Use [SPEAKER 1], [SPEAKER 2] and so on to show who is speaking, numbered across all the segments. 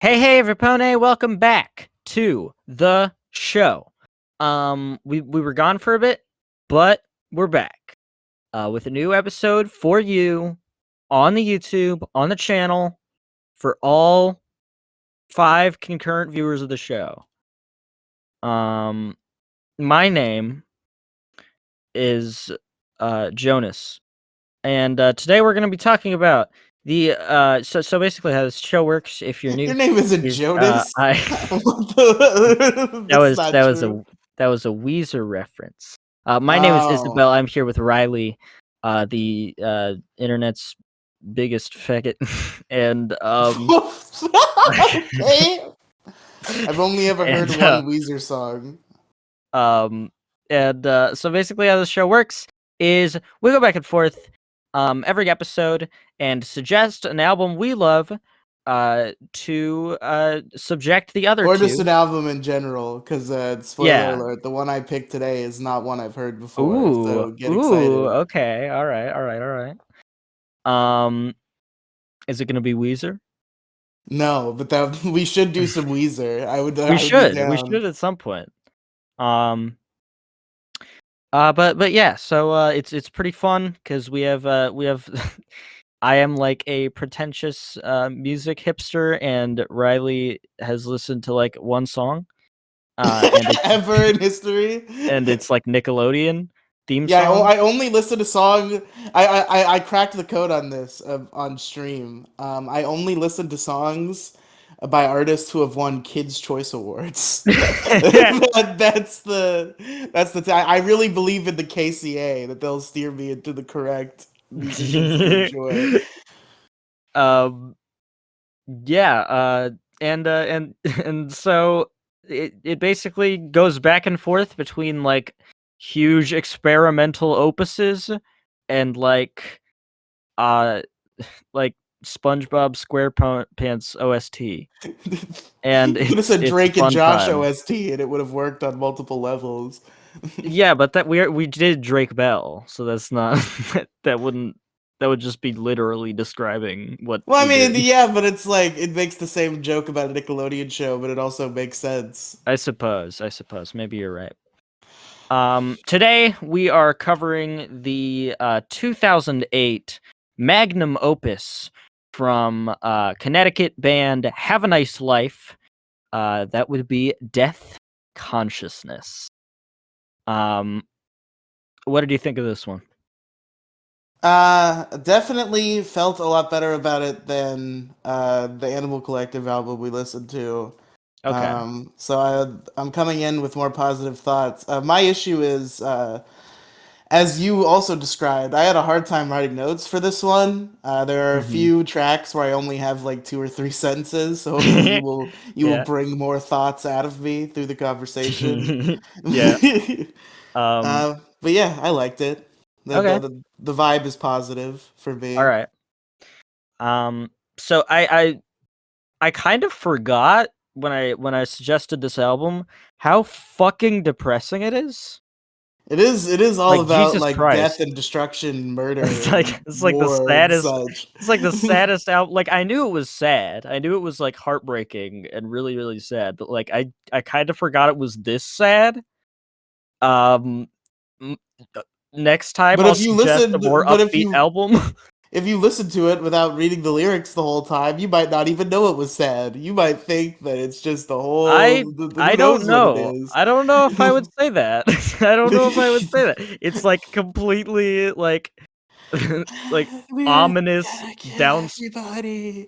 [SPEAKER 1] Hey, everyone! Welcome back to the show. We were gone for a bit, but we're back with a new episode for you on the YouTube, on the channel, for all 5 concurrent viewers of the show. My name is Jonas, and today we're going to be talking about the so basically how this show works. If you're new,
[SPEAKER 2] Your name isn't
[SPEAKER 1] is
[SPEAKER 2] Jonas.
[SPEAKER 1] I.
[SPEAKER 2] That's not true.
[SPEAKER 1] That was a Weezer reference. My name is
[SPEAKER 2] Oh.
[SPEAKER 1] Isabel. I'm here with Riely, the internet's biggest faggot, and
[SPEAKER 2] Okay. I've only ever heard
[SPEAKER 1] and
[SPEAKER 2] one Weezer song.
[SPEAKER 1] so basically how the show works is we go back and forth every episode and suggest an album we love to subject the other
[SPEAKER 2] Or just
[SPEAKER 1] two.
[SPEAKER 2] an album in general, because spoiler
[SPEAKER 1] Yeah.
[SPEAKER 2] alert, the one I picked today is not one I've heard before,
[SPEAKER 1] Ooh,
[SPEAKER 2] so get excited.
[SPEAKER 1] okay, all right. Is it gonna be Weezer?
[SPEAKER 2] No, but that we should do some Weezer. I would
[SPEAKER 1] We
[SPEAKER 2] be
[SPEAKER 1] should
[SPEAKER 2] down.
[SPEAKER 1] at some point. Um, but yeah, so it's pretty fun because we have I am like a pretentious music hipster, and Riely has listened to like one song, and
[SPEAKER 2] Ever in history.
[SPEAKER 1] it's like Nickelodeon theme
[SPEAKER 2] Yeah,
[SPEAKER 1] song.
[SPEAKER 2] I only listen to song. I cracked the code on this on stream. I only listen to songs by artists who have won Kids Choice Awards. I really believe in the KCA that they'll steer me into the correct musicians to enjoy.
[SPEAKER 1] um, yeah, and so it basically goes back and forth between like huge experimental opuses and like SpongeBob SquarePants OST, and
[SPEAKER 2] You could have said
[SPEAKER 1] it's a
[SPEAKER 2] Drake and
[SPEAKER 1] fun
[SPEAKER 2] Josh
[SPEAKER 1] time.
[SPEAKER 2] OST, and it would have worked on multiple levels.
[SPEAKER 1] Yeah, but that we did Drake Bell, so that's not that would just be literally describing what
[SPEAKER 2] Well, I
[SPEAKER 1] we
[SPEAKER 2] mean,
[SPEAKER 1] did.
[SPEAKER 2] yeah, but it's like it makes the same joke about a Nickelodeon show, but it also makes sense.
[SPEAKER 1] I suppose maybe you're right. Today we are covering the 2008 magnum opus from Connecticut band Have a Nice Life. That would be Death Consciousness. What did you think of this one?
[SPEAKER 2] Definitely felt a lot better about it than the Animal Collective album we listened to.
[SPEAKER 1] Okay.
[SPEAKER 2] I'm coming in with more positive thoughts. My issue is, as you also described, I had a hard time writing notes for this one. There are a
[SPEAKER 1] Mm-hmm.
[SPEAKER 2] few tracks where I only have like 2 or 3 sentences, so hopefully you will
[SPEAKER 1] Yeah.
[SPEAKER 2] bring more thoughts out of me through the conversation.
[SPEAKER 1] Yeah. Um.
[SPEAKER 2] But yeah, I liked it. The, the
[SPEAKER 1] Okay.
[SPEAKER 2] the the vibe is positive for
[SPEAKER 1] All
[SPEAKER 2] me.
[SPEAKER 1] right. So I kind of forgot when I suggested this album how fucking depressing it is.
[SPEAKER 2] It is all
[SPEAKER 1] Like
[SPEAKER 2] about
[SPEAKER 1] Jesus
[SPEAKER 2] like death
[SPEAKER 1] Christ.
[SPEAKER 2] and destruction, murder and
[SPEAKER 1] It's like the
[SPEAKER 2] war and
[SPEAKER 1] saddest.
[SPEAKER 2] such.
[SPEAKER 1] It's like the saddest album. Like I knew it was sad. I knew it was like heartbreaking and really really sad. But like I kind of forgot it was this sad. Um, m- Next time
[SPEAKER 2] But
[SPEAKER 1] I'll
[SPEAKER 2] if you
[SPEAKER 1] suggest a
[SPEAKER 2] listen,
[SPEAKER 1] more
[SPEAKER 2] but if
[SPEAKER 1] upbeat
[SPEAKER 2] you
[SPEAKER 1] album.
[SPEAKER 2] if you listen to it without reading the lyrics the whole time, you might not even know it was sad. You might think that it's just the
[SPEAKER 1] I
[SPEAKER 2] whole.
[SPEAKER 1] I
[SPEAKER 2] Who
[SPEAKER 1] don't
[SPEAKER 2] knows what it
[SPEAKER 1] know.
[SPEAKER 2] is?
[SPEAKER 1] I don't know if I would say that. I don't know if I would say that. It's like completely like like
[SPEAKER 2] We're
[SPEAKER 1] ominous
[SPEAKER 2] gonna kill
[SPEAKER 1] down.
[SPEAKER 2] everybody.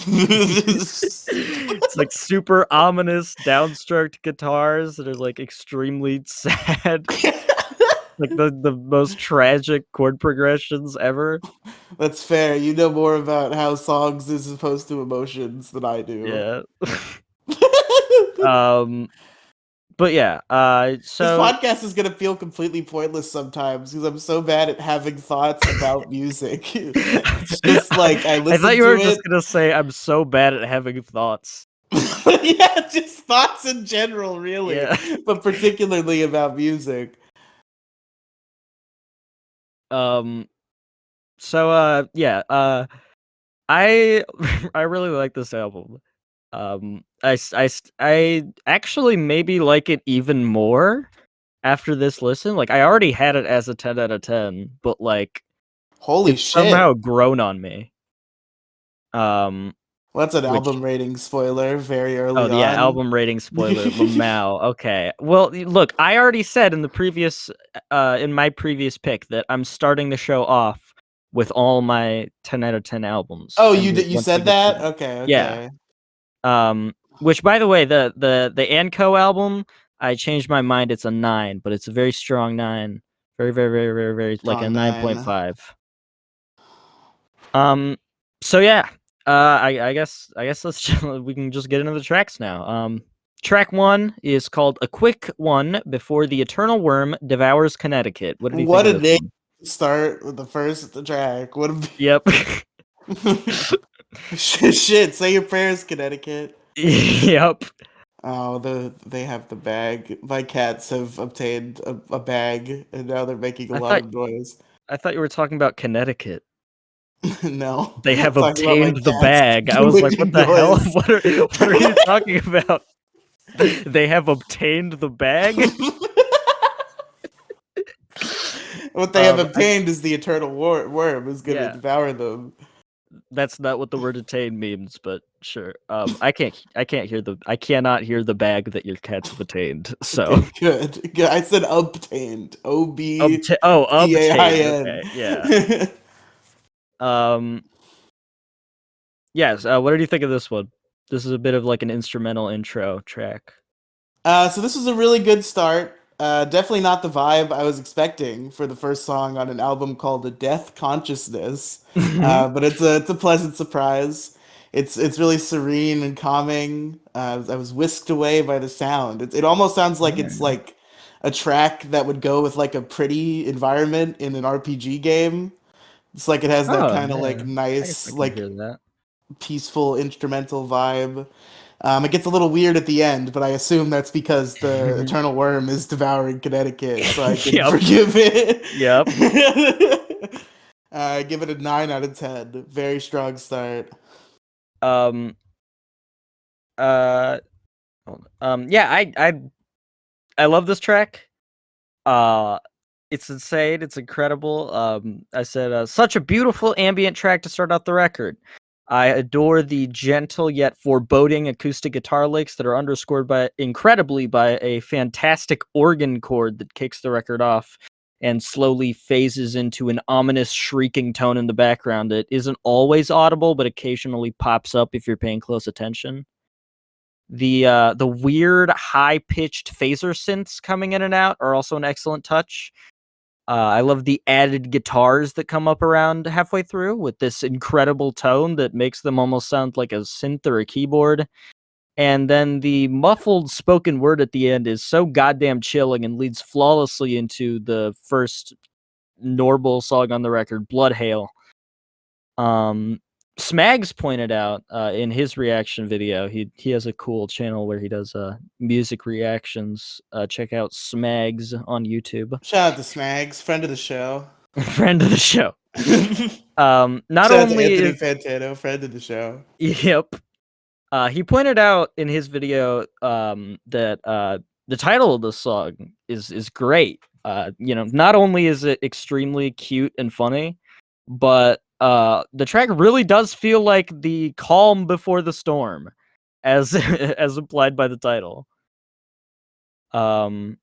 [SPEAKER 1] It's like super ominous downstroked guitars that are like extremely sad. Like the most tragic chord progressions ever.
[SPEAKER 2] That's fair. You know more about how songs is opposed to emotions than I do.
[SPEAKER 1] Yeah. Um but yeah,
[SPEAKER 2] This
[SPEAKER 1] so
[SPEAKER 2] podcast is gonna feel completely pointless sometimes because I'm so bad at having thoughts about music. It's just like I
[SPEAKER 1] I thought
[SPEAKER 2] listen
[SPEAKER 1] you were
[SPEAKER 2] to
[SPEAKER 1] just
[SPEAKER 2] it.
[SPEAKER 1] gonna say I'm so bad at having thoughts.
[SPEAKER 2] Yeah, just thoughts in general, really,
[SPEAKER 1] Yeah.
[SPEAKER 2] but particularly about music.
[SPEAKER 1] Um. So yeah. I I really like this album. I actually maybe like it even more after this listen. Like I already had it as a 10 out of 10, but like
[SPEAKER 2] Holy
[SPEAKER 1] it's
[SPEAKER 2] shit.
[SPEAKER 1] somehow grown on me.
[SPEAKER 2] What's an
[SPEAKER 1] Which
[SPEAKER 2] album rating spoiler very
[SPEAKER 1] oh
[SPEAKER 2] early
[SPEAKER 1] yeah,
[SPEAKER 2] on?
[SPEAKER 1] album rating spoiler, Lamau. Okay. Well, look, I already said in the previous in my previous pick that I'm starting the show off with all my 10 out of 10 albums.
[SPEAKER 2] Oh,
[SPEAKER 1] And
[SPEAKER 2] you
[SPEAKER 1] once we
[SPEAKER 2] said
[SPEAKER 1] get
[SPEAKER 2] that?
[SPEAKER 1] to
[SPEAKER 2] Okay,
[SPEAKER 1] yeah.
[SPEAKER 2] okay.
[SPEAKER 1] Which by the way, the Anco album, I changed my mind. It's a 9, but it's a very strong 9. Very, very, very, very, very like a
[SPEAKER 2] Strong 9.
[SPEAKER 1] 9.5. So yeah, I guess let's we can just get into the tracks now. Track 1 is called "A Quick One Before the Eternal Worm Devours Connecticut." What did you think
[SPEAKER 2] What
[SPEAKER 1] of
[SPEAKER 2] a
[SPEAKER 1] this
[SPEAKER 2] name
[SPEAKER 1] one?
[SPEAKER 2] to start with the first track. What a
[SPEAKER 1] Yep.
[SPEAKER 2] shit, say your prayers, Connecticut.
[SPEAKER 1] Yep.
[SPEAKER 2] Oh, they have the bag. My cats have obtained a bag, and now they're making a
[SPEAKER 1] I
[SPEAKER 2] lot
[SPEAKER 1] thought
[SPEAKER 2] of noise.
[SPEAKER 1] you were talking about Connecticut.
[SPEAKER 2] No,
[SPEAKER 1] They
[SPEAKER 2] I'm
[SPEAKER 1] have
[SPEAKER 2] talking about my
[SPEAKER 1] obtained the
[SPEAKER 2] cats
[SPEAKER 1] bag. I was like, what
[SPEAKER 2] making
[SPEAKER 1] the hell?
[SPEAKER 2] noise.
[SPEAKER 1] What are you talking about? They have obtained the bag?
[SPEAKER 2] What they have
[SPEAKER 1] I
[SPEAKER 2] obtained is the eternal worm who's gonna
[SPEAKER 1] yeah,
[SPEAKER 2] devour them.
[SPEAKER 1] that's not what the word obtained means, but sure. I cannot hear the bag that your cats have attained. So
[SPEAKER 2] Okay, good. Good. I said obtained.
[SPEAKER 1] obtained.
[SPEAKER 2] Obtained.
[SPEAKER 1] Okay, yeah. Um, yes. What did you think of this one? This is a bit of like an instrumental intro track.
[SPEAKER 2] So this was a really good start. Definitely not the vibe I was expecting for the first song on an album called "The Deathconsciousness," but it's a pleasant surprise. It's really serene and calming. I was whisked away by the sound. It almost sounds like it's
[SPEAKER 1] Alright.
[SPEAKER 2] like a track that would go with like a pretty environment in an RPG game. It's like it has that
[SPEAKER 1] Oh
[SPEAKER 2] kind of
[SPEAKER 1] yeah,
[SPEAKER 2] like
[SPEAKER 1] I guess I
[SPEAKER 2] nice,
[SPEAKER 1] can
[SPEAKER 2] like
[SPEAKER 1] hear that.
[SPEAKER 2] peaceful instrumental vibe. It gets a little weird at the end, but I assume that's because the eternal worm is devouring Connecticut, so I can
[SPEAKER 1] Yep.
[SPEAKER 2] forgive it.
[SPEAKER 1] Yep.
[SPEAKER 2] I give it a 9 out of 10. Very strong start.
[SPEAKER 1] Um. Uh. Yeah. I love this track. Uh. It's insane. It's incredible. I said such a beautiful ambient track to start out the record. I adore the gentle yet foreboding acoustic guitar licks that are underscored incredibly by a fantastic organ chord that kicks the record off and slowly phases into an ominous shrieking tone in the background that isn't always audible but occasionally pops up if you're paying close attention. The weird high pitched phaser synths coming in and out are also an excellent touch. I love the added guitars that come up around halfway through with this incredible tone that makes them almost sound like a synth or a keyboard. And then the muffled spoken word at the end is so goddamn chilling and leads flawlessly into the first normal song on the record, Blood Hail. Smags pointed out in his reaction video, he has a cool channel where he does music reactions. Check out Smags on YouTube.
[SPEAKER 2] Shout out to Smags, friend of the show.
[SPEAKER 1] Friend of the show. Not
[SPEAKER 2] Shout out to
[SPEAKER 1] only
[SPEAKER 2] Anthony
[SPEAKER 1] is
[SPEAKER 2] Fantano, friend of the show.
[SPEAKER 1] yep, he pointed out in his video that the title of the song is great. Not only is it extremely cute and funny, but the track really does feel like the calm before the storm, as as implied by the title. Um,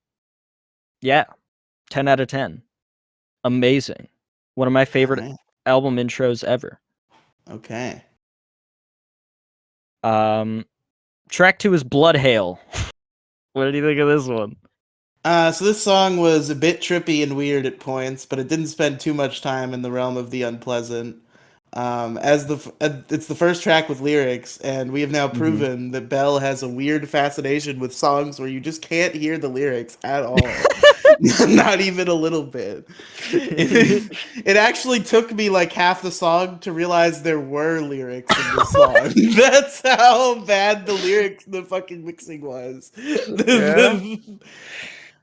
[SPEAKER 1] yeah, 10 out of 10. Amazing. One of my
[SPEAKER 2] All
[SPEAKER 1] favorite
[SPEAKER 2] right.
[SPEAKER 1] album intros ever.
[SPEAKER 2] Okay.
[SPEAKER 1] Um, Track 2 is Blood Hail. What did you think of this one?
[SPEAKER 2] So this song was a bit trippy and weird at points, but it didn't spend too much time in the realm of the unpleasant. It's the first track with lyrics, and we have now
[SPEAKER 1] Mhm.
[SPEAKER 2] proven that Belle has a weird fascination with songs where you just can't hear the lyrics at all, not even a little bit. It actually took me like half the song to realize there were lyrics in this song. That's how bad the fucking mixing was.
[SPEAKER 1] Yeah.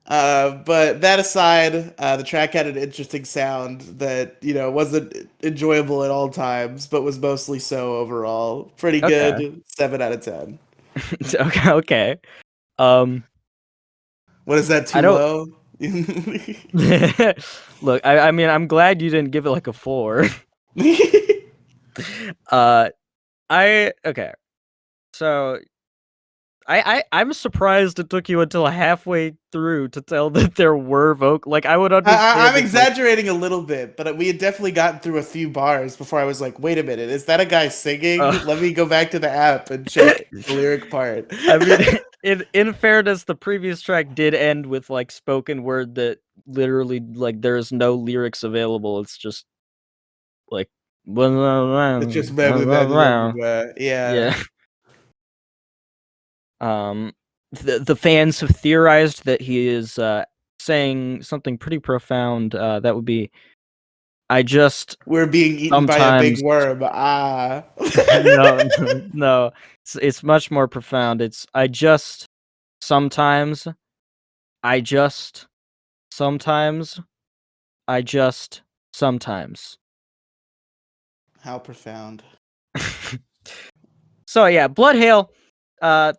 [SPEAKER 2] But that aside, the track had an interesting sound that, wasn't enjoyable at all times, but was mostly so overall. Pretty
[SPEAKER 1] Okay.
[SPEAKER 2] good. 7 out of 10.
[SPEAKER 1] Okay. Okay. Um,
[SPEAKER 2] What is that,
[SPEAKER 1] I
[SPEAKER 2] too
[SPEAKER 1] don't
[SPEAKER 2] low?
[SPEAKER 1] look. I mean, I'm glad you didn't give it like a 4. uh, okay. So I'm surprised it took you until halfway through to tell that there were vocal. Like, I would
[SPEAKER 2] I'm
[SPEAKER 1] understand if, like,
[SPEAKER 2] exaggerating a little bit, but we had definitely gotten through a few bars before I was like, wait a minute, is that a guy singing? Let me go back to the app and check the lyric part.
[SPEAKER 1] I mean, in fairness, the previous track did end with like spoken word that literally like there's no lyrics available. It's just like
[SPEAKER 2] It's just blah, blah, blah, blah, blah, blah. Yeah.
[SPEAKER 1] yeah. Um, the fans have theorized that he is saying something pretty profound. That would be, I just
[SPEAKER 2] We're being eaten by a big
[SPEAKER 1] sometimes
[SPEAKER 2] worm. Ah.
[SPEAKER 1] no. It's much more profound. It's sometimes I just sometimes I just sometimes.
[SPEAKER 2] How profound.
[SPEAKER 1] So yeah, Blood Hail.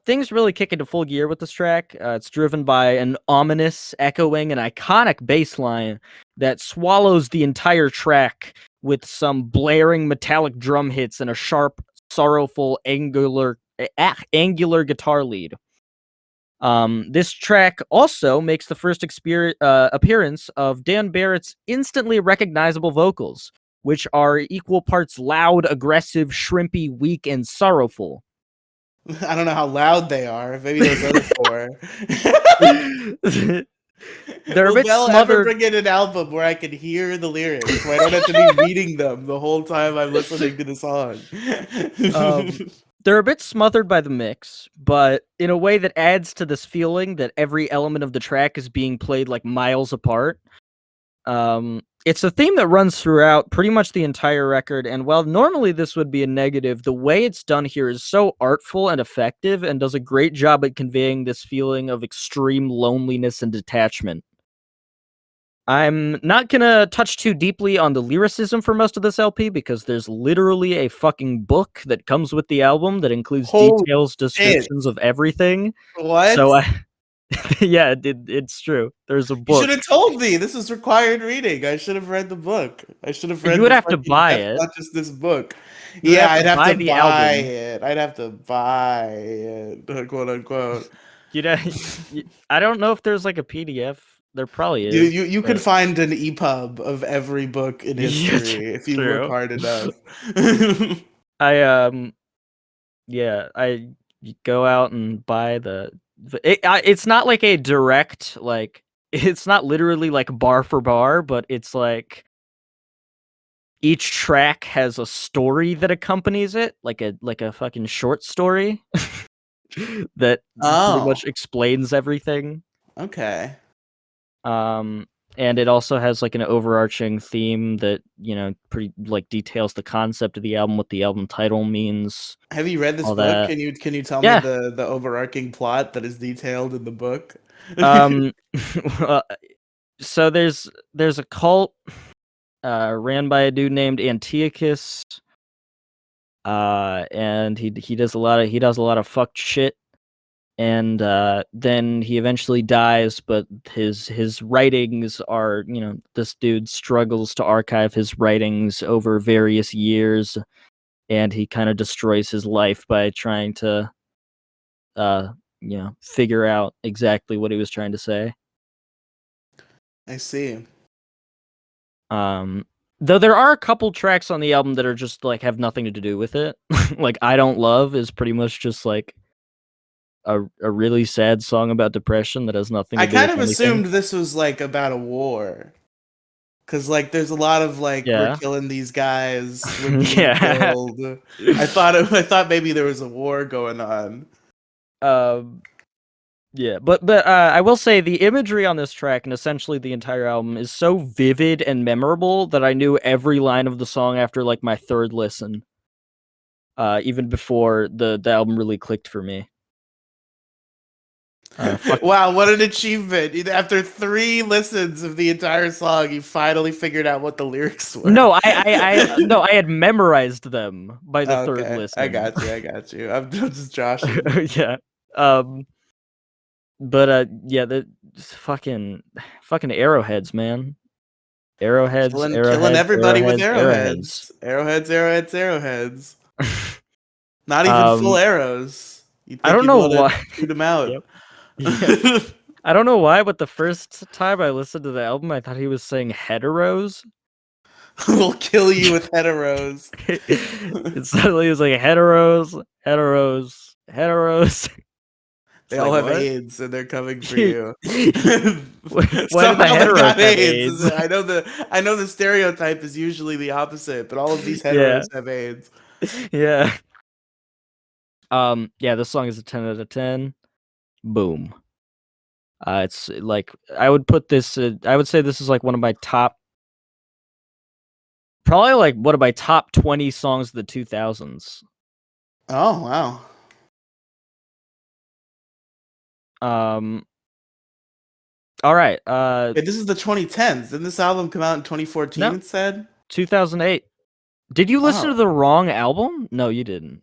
[SPEAKER 1] Things really kick into full gear with this track. It's driven by an ominous, echoing, and iconic bass line that swallows the entire track with some blaring metallic drum hits and a sharp, sorrowful, angular guitar lead. This track also makes the first appearance of Dan Barrett's instantly recognizable vocals, which are equal parts loud, aggressive, shrimpy, weak, and sorrowful.
[SPEAKER 2] I don't know how loud they are. Maybe those other four.
[SPEAKER 1] They're a
[SPEAKER 2] Will
[SPEAKER 1] bit
[SPEAKER 2] Belle ever
[SPEAKER 1] smothered.
[SPEAKER 2] bring in an album where I can hear the lyrics, where I don't have to be reading them the whole time I'm listening to the song?
[SPEAKER 1] They're a bit smothered by the mix, but in a way that adds to this feeling that every element of the track is being played like miles apart. It's a theme that runs throughout pretty much the entire record, and while normally this would be a negative, the way it's done here is so artful and effective and does a great job at conveying this feeling of extreme loneliness and detachment. I'm not gonna touch too deeply on the lyricism for most of this LP because there's literally a fucking book that comes with the album that includes
[SPEAKER 2] Holy
[SPEAKER 1] details,
[SPEAKER 2] shit.
[SPEAKER 1] descriptions of everything.
[SPEAKER 2] What?
[SPEAKER 1] So yeah, it's true. There's a
[SPEAKER 2] You should
[SPEAKER 1] book.
[SPEAKER 2] have told me. This is required reading. I should have read the book. I should have
[SPEAKER 1] You
[SPEAKER 2] read
[SPEAKER 1] would
[SPEAKER 2] the
[SPEAKER 1] have to
[SPEAKER 2] fucking
[SPEAKER 1] buy
[SPEAKER 2] Death
[SPEAKER 1] it.
[SPEAKER 2] Consciousness book.
[SPEAKER 1] You would
[SPEAKER 2] Yeah,
[SPEAKER 1] have to
[SPEAKER 2] I'd have
[SPEAKER 1] buy
[SPEAKER 2] to
[SPEAKER 1] the
[SPEAKER 2] buy
[SPEAKER 1] album.
[SPEAKER 2] it. I'd have to buy it, quote unquote.
[SPEAKER 1] I don't know if there's like a PDF. There probably
[SPEAKER 2] You
[SPEAKER 1] is,
[SPEAKER 2] you you could
[SPEAKER 1] but
[SPEAKER 2] find an EPUB of every book in
[SPEAKER 1] yeah,
[SPEAKER 2] history if you look
[SPEAKER 1] true.
[SPEAKER 2] hard enough.
[SPEAKER 1] I yeah, I go out and buy it's not like a direct like it's not literally like bar for bar, but it's like each track has a story that accompanies it, like a fucking short story that pretty
[SPEAKER 2] Oh,
[SPEAKER 1] much explains everything.
[SPEAKER 2] okay.
[SPEAKER 1] Um, and it also has like an overarching theme that, pretty like details the concept of the album, what the album title means,
[SPEAKER 2] Have you read this
[SPEAKER 1] all
[SPEAKER 2] book?
[SPEAKER 1] that.
[SPEAKER 2] Can you tell me
[SPEAKER 1] Yeah.
[SPEAKER 2] the overarching plot that is detailed in the book?
[SPEAKER 1] Um, uh, so there's a cult ran by a dude named Antiochus. And he does a lot of fucked shit. And then he eventually dies, but his writings are, this dude struggles to archive his writings over various years, and he kind of destroys his life by trying to uh figure out exactly what he was trying to say.
[SPEAKER 2] I see.
[SPEAKER 1] um though there are a couple tracks on the album that are just like have nothing to do with it. Like I Don't Love is pretty much just like a really sad song about depression that has nothing
[SPEAKER 2] I
[SPEAKER 1] to do
[SPEAKER 2] kind
[SPEAKER 1] with
[SPEAKER 2] of
[SPEAKER 1] anything.
[SPEAKER 2] assumed this was like about a war. Cause like there's a lot of like we're
[SPEAKER 1] Yeah.
[SPEAKER 2] killing these guys, we're being
[SPEAKER 1] Yeah.
[SPEAKER 2] killed. I thought maybe there was a war going on.
[SPEAKER 1] um yeah, but I will say the imagery on this track and essentially the entire album is so vivid and memorable that I knew every line of the song after like my third listen. Even before the album really clicked for me. Fuck.
[SPEAKER 2] Wow, what an achievement! After 3 listens of the entire song, you finally figured out what the lyrics were.
[SPEAKER 1] No, no, I had memorized them by the third
[SPEAKER 2] Okay, I
[SPEAKER 1] listen.
[SPEAKER 2] got you. I got you. I'm just joshing.
[SPEAKER 1] Yeah. Um. But yeah, the fucking arrowheads, man. Arrowheads,
[SPEAKER 2] Killing
[SPEAKER 1] arrowheads,
[SPEAKER 2] everybody with
[SPEAKER 1] arrowheads, arrowheads.
[SPEAKER 2] arrowheads. Arrowheads, arrowheads, arrowheads. Not even full
[SPEAKER 1] um,
[SPEAKER 2] arrows. You'd
[SPEAKER 1] I
[SPEAKER 2] think
[SPEAKER 1] don't
[SPEAKER 2] you'd
[SPEAKER 1] know
[SPEAKER 2] want to
[SPEAKER 1] why.
[SPEAKER 2] shoot them out.
[SPEAKER 1] Yep. Yeah. I don't know why, but the first time I listened to the album, I thought he was saying heteros.
[SPEAKER 2] We'll kill you with heteros.
[SPEAKER 1] It suddenly was like heteros, heteros, heteros.
[SPEAKER 2] They
[SPEAKER 1] It's
[SPEAKER 2] all
[SPEAKER 1] like
[SPEAKER 2] have
[SPEAKER 1] what?
[SPEAKER 2] AIDS and they're coming for you.
[SPEAKER 1] Why did the
[SPEAKER 2] Somehow they got
[SPEAKER 1] heteros have
[SPEAKER 2] AIDS.
[SPEAKER 1] AIDS?
[SPEAKER 2] I know the stereotype is usually the opposite, but all of these
[SPEAKER 1] Yeah,
[SPEAKER 2] heteros have AIDS.
[SPEAKER 1] yeah. Yeah, this song is a 10 out of 10. Boom. It's like I would put this. I would say this is like one of my top, probably like one of my top 20 songs of the 2000s.
[SPEAKER 2] Oh wow.
[SPEAKER 1] Um. All right.
[SPEAKER 2] Hey, this is the 2010s. Didn't this album come out in 2014
[SPEAKER 1] No,
[SPEAKER 2] instead?
[SPEAKER 1] 2008. Did you listen to
[SPEAKER 2] Oh
[SPEAKER 1] the wrong album? No, you didn't.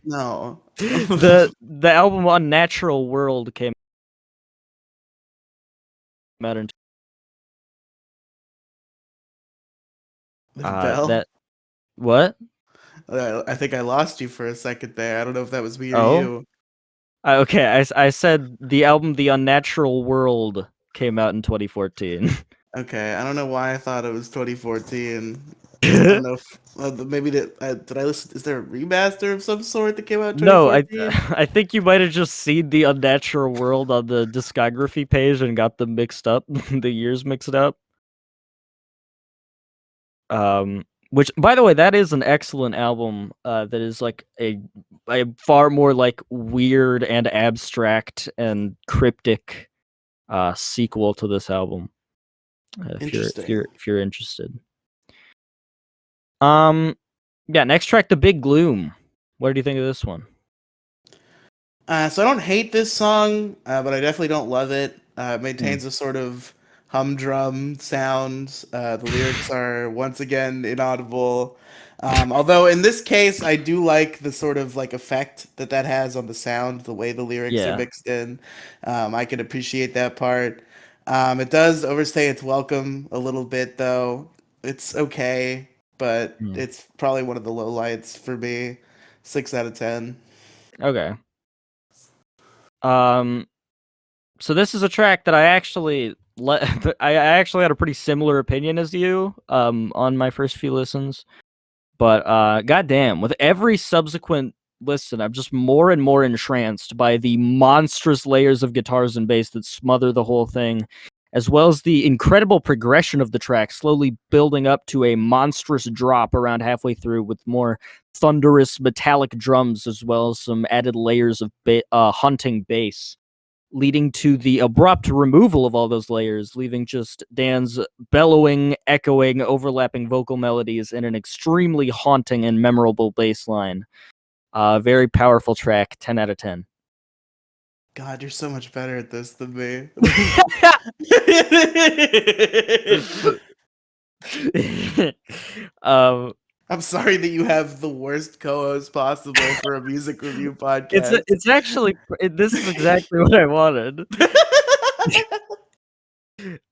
[SPEAKER 2] no.
[SPEAKER 1] The album Unnatural World came out in
[SPEAKER 2] Belle.
[SPEAKER 1] that what?
[SPEAKER 2] I think I lost you for a second there. I don't know if that was me or
[SPEAKER 1] Oh,
[SPEAKER 2] you.
[SPEAKER 1] okay. I said the album The Unnatural World came out in 2014.
[SPEAKER 2] Okay, I don't know why I thought it was 2014. I don't know if maybe did I listen? Is there a remaster of some sort that came out in
[SPEAKER 1] No,
[SPEAKER 2] 2014?
[SPEAKER 1] I think you might have just seen The Unnatural World on the discography page and got them mixed up, the years mixed up. Which, by the way, that is an excellent album. That is like a far more like weird and abstract and cryptic sequel to this album.
[SPEAKER 2] Interesting.
[SPEAKER 1] If you're interested. Yeah. Next track, The Big Gloom. What do you think of this one?
[SPEAKER 2] So I don't hate this song, but I definitely don't love it. It maintains a sort of humdrum sound. The lyrics are once again inaudible. Although in this case, I do like the sort of like effect that has on the sound, the way the lyrics are
[SPEAKER 1] Yeah.
[SPEAKER 2] mixed in. I can appreciate that part. It does overstay its welcome a little bit, though. It's okay, but
[SPEAKER 1] Mm.
[SPEAKER 2] it's probably one of the lowlights for me. 6 out of 10.
[SPEAKER 1] Okay. So this is a track that I actually I actually had a pretty similar opinion as you on my first few listens. But goddamn, with every subsequent listen, I'm just more and more entranced by the monstrous layers of guitars and bass that smother the whole thing, as well as the incredible progression of the track, slowly building up to a monstrous drop around halfway through with more thunderous metallic drums, as well as some added layers of haunting bass, leading to the abrupt removal of all those layers, leaving just Dan's bellowing, echoing, overlapping vocal melodies and an extremely haunting and memorable bass line. Very powerful track, 10 out of 10.
[SPEAKER 2] God, you're so much better at this than me.
[SPEAKER 1] um,
[SPEAKER 2] I'm sorry that you have the worst co-host possible for a music review podcast.
[SPEAKER 1] it's actually, this is exactly what I wanted.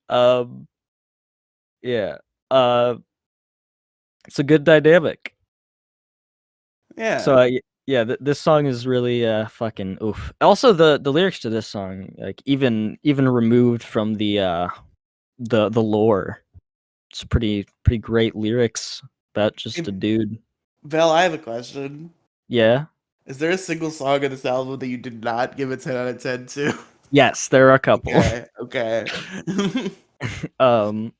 [SPEAKER 1] Um, yeah. It's a good dynamic. So
[SPEAKER 2] Yeah.
[SPEAKER 1] yeah, this song is really fucking oof. Also, the lyrics to this song, like even removed from the lore, it's pretty great lyrics about just
[SPEAKER 2] Hey,
[SPEAKER 1] a dude.
[SPEAKER 2] Belle, I have a question.
[SPEAKER 1] Yeah.
[SPEAKER 2] Is there a single song on this album that you did not give a 10 out of 10 to?
[SPEAKER 1] Yes, there are a couple.
[SPEAKER 2] Okay, okay.
[SPEAKER 1] um,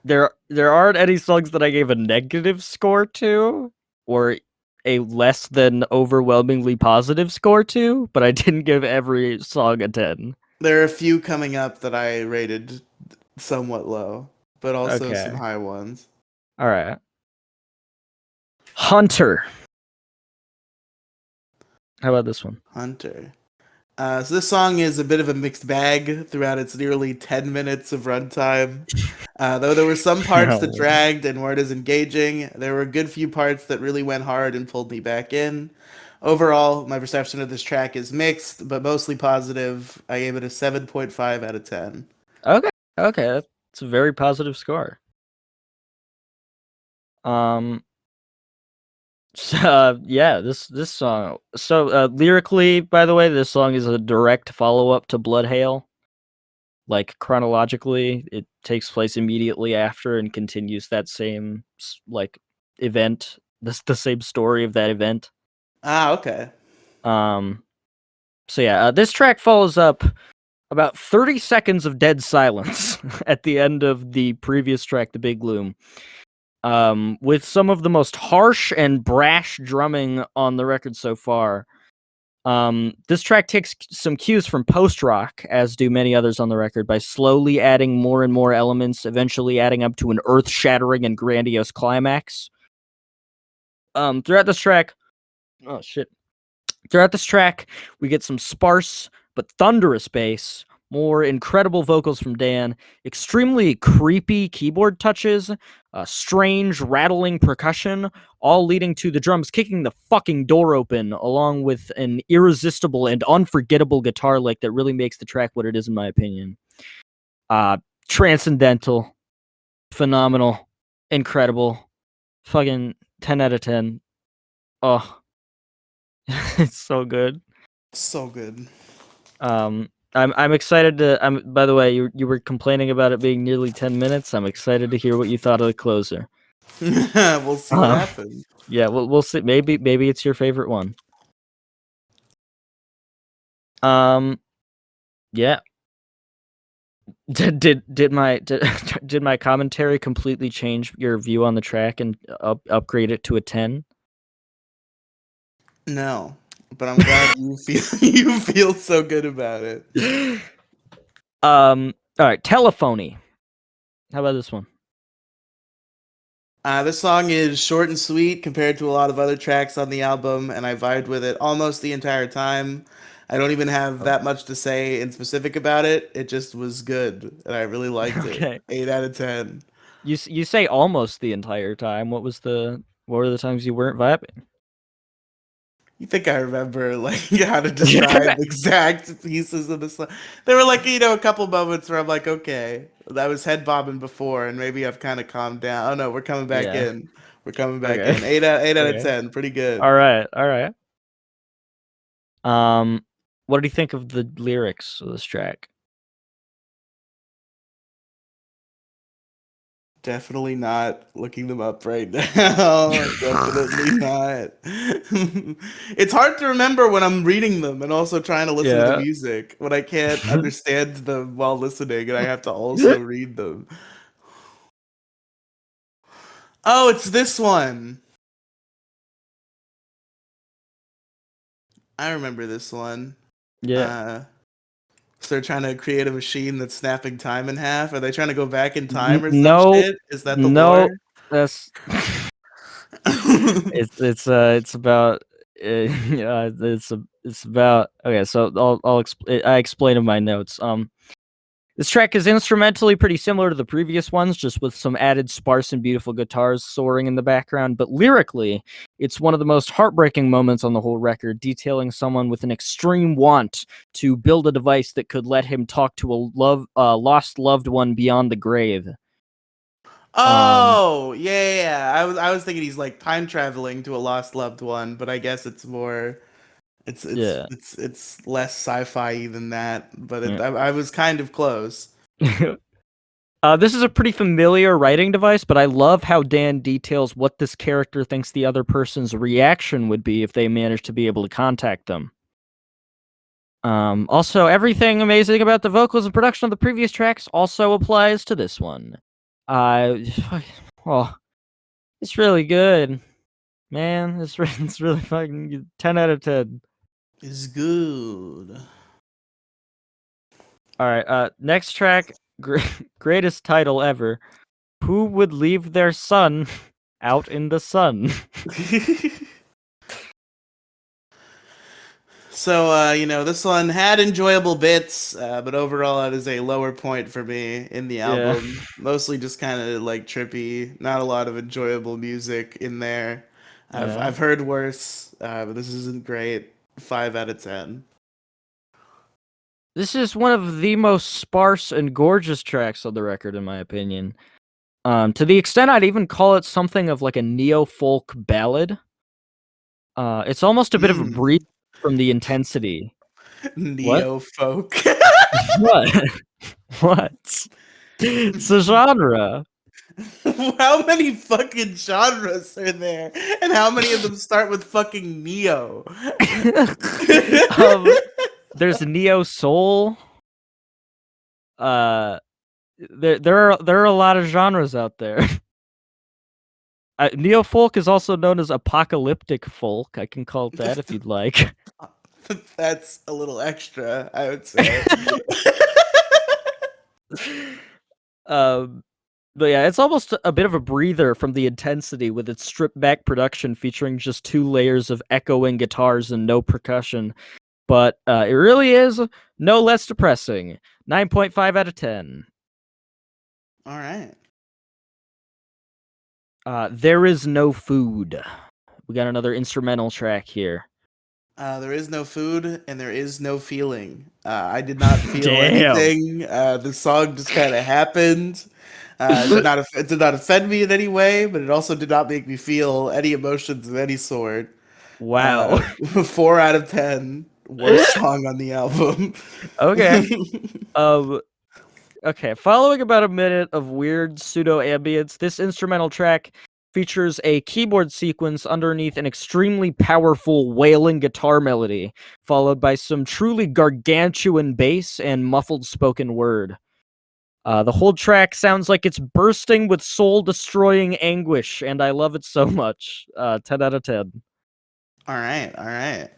[SPEAKER 1] there aren't any songs that I gave a negative score to, or a less than overwhelmingly positive score to, but I didn't give every song a 10.
[SPEAKER 2] There are a few coming up that I rated somewhat low, but also some
[SPEAKER 1] Okay.
[SPEAKER 2] high ones.
[SPEAKER 1] All right. Hunter. How about this one?
[SPEAKER 2] Hunter. So this song is a bit of a mixed bag throughout its nearly 10 minutes of runtime. Though there were some parts that
[SPEAKER 1] No.
[SPEAKER 2] dragged and weren't as engaging, there were a good few parts that really went hard and pulled me back in. Overall, my perception of this track is mixed, but mostly positive. I gave it a 7.5 out of 10.
[SPEAKER 1] Okay, that's a very positive score. So, yeah, this song. So lyrically, by the way, this song is a direct follow up to Blood Hail. Like chronologically, it takes place immediately after and continues that same like event. The same story of that event.
[SPEAKER 2] Ah, okay.
[SPEAKER 1] So yeah, this track follows up about 30 seconds of dead silence at the end of the previous track, The Big Loom. With some of the most harsh and brash drumming on the record so far. This track takes some cues from post-rock, as do many others on the record, by slowly adding more and more elements, eventually adding up to an earth-shattering and grandiose climax. Throughout this track, we get some sparse but thunderous bass, more incredible vocals from Dan, extremely creepy keyboard touches, strange rattling percussion, all leading to the drums kicking the fucking door open, along with an irresistible and unforgettable guitar lick that really makes the track what it is, in my opinion. Transcendental, phenomenal, incredible, fucking 10 out of 10. Oh, it's so good.
[SPEAKER 2] So good.
[SPEAKER 1] I'm excited to. By the way, you were complaining about it being nearly 10 minutes. I'm excited to hear what you thought of the closer.
[SPEAKER 2] We'll see what happens.
[SPEAKER 1] Yeah, we'll see. Maybe it's your favorite one. Yeah. Did my commentary completely change your view on the track and upgrade it to a 10?
[SPEAKER 2] No, but I'm glad you feel so good about it.
[SPEAKER 1] All right, Telefony. How about this one?
[SPEAKER 2] This song is short and sweet compared to a lot of other tracks on the album, and I vibed with it almost the entire time. I don't even have that much to say in specific about it. It just was good, and I really liked it.
[SPEAKER 1] Okay.
[SPEAKER 2] 8 out of 10.
[SPEAKER 1] You say almost the entire time. What were the times you weren't vibing?
[SPEAKER 2] You think I remember like how to describe exact pieces of the song? There were like a couple moments where I'm like, okay, I was head bobbing before, and maybe I've kind of calmed down. Oh no, we're coming back
[SPEAKER 1] Yeah.
[SPEAKER 2] in. We're coming back
[SPEAKER 1] Okay.
[SPEAKER 2] in. 8 out of
[SPEAKER 1] Okay.
[SPEAKER 2] 10, pretty good.
[SPEAKER 1] All right. What do you think of the lyrics of this track?
[SPEAKER 2] Definitely not looking them up right now. Definitely not. It's hard to remember when I'm reading them and also trying to listen to the
[SPEAKER 1] Yeah.
[SPEAKER 2] music when I can't understand them while listening and I have to also read them. Oh, it's this one. I remember this one.
[SPEAKER 1] Yeah.
[SPEAKER 2] So they're trying to create a machine that's snapping time in half. Are they trying to go back in time or some
[SPEAKER 1] No.
[SPEAKER 2] shit? Is that the
[SPEAKER 1] No.
[SPEAKER 2] lore?
[SPEAKER 1] That's it's about yeah, it's about okay, so I explain in my notes. This track is instrumentally pretty similar to the previous ones, just with some added sparse and beautiful guitars soaring in the background, but lyrically, it's one of the most heartbreaking moments on the whole record, detailing someone with an extreme want to build a device that could let him talk to a lost loved one beyond the grave.
[SPEAKER 2] Oh, yeah. I was thinking he's like time traveling to a lost loved one, but I guess it's more
[SPEAKER 1] Yeah.
[SPEAKER 2] it's less sci-fi than that, but
[SPEAKER 1] Yeah.
[SPEAKER 2] I was kind of close.
[SPEAKER 1] This is a pretty familiar writing device, but I love how Dan details what this character thinks the other person's reaction would be if they managed to be able to contact them. Also, everything amazing about the vocals and production of the previous tracks also applies to this one. Oh, it's really good, man. It's really fucking 10 out of 10.
[SPEAKER 2] It's good.
[SPEAKER 1] All right, next track, greatest title ever. Who would leave their son out in the sun?
[SPEAKER 2] So, this one had enjoyable bits, but overall it is a lower point for me in the
[SPEAKER 1] Yeah.
[SPEAKER 2] album. Mostly just kind of like trippy, not a lot of enjoyable music in there. I've
[SPEAKER 1] Yeah.
[SPEAKER 2] I've heard worse, but this isn't great. 5 out of 10.
[SPEAKER 1] This is one of the most sparse and gorgeous tracks on the record, in my opinion. To the extent I'd even call it something of like a neo-folk ballad. It's almost a bit of a breathe from the intensity. What?
[SPEAKER 2] Neo folk.
[SPEAKER 1] What? What? It's a genre.
[SPEAKER 2] How many fucking genres are there? And how many of them start with fucking neo?
[SPEAKER 1] um, there's neo soul. There are a lot of genres out there. Neo folk is also known as apocalyptic folk. I can call it that if you'd like.
[SPEAKER 2] That's a little extra, I would say.
[SPEAKER 1] But yeah, it's almost a bit of a breather from the intensity with its stripped back production featuring just 2 layers of echoing guitars and no percussion. But it really is no less depressing. 9.5 out of 10.
[SPEAKER 2] All right.
[SPEAKER 1] There is no food. We got another instrumental track here.
[SPEAKER 2] There is no food and there is no feeling. I did not feel
[SPEAKER 1] Damn.
[SPEAKER 2] anything. The song just kind of happened. It did not offend me in any way, but it also did not make me feel any emotions of any sort.
[SPEAKER 1] Wow.
[SPEAKER 2] 4 out of 10. Worst song on the album.
[SPEAKER 1] Okay. Okay, following about a minute of weird pseudo ambience, this instrumental track features a keyboard sequence underneath an extremely powerful wailing guitar melody, followed by some truly gargantuan bass and muffled spoken word. The whole track sounds like it's bursting with soul-destroying anguish, and I love it so much. 10 out of 10.
[SPEAKER 2] All right, all right.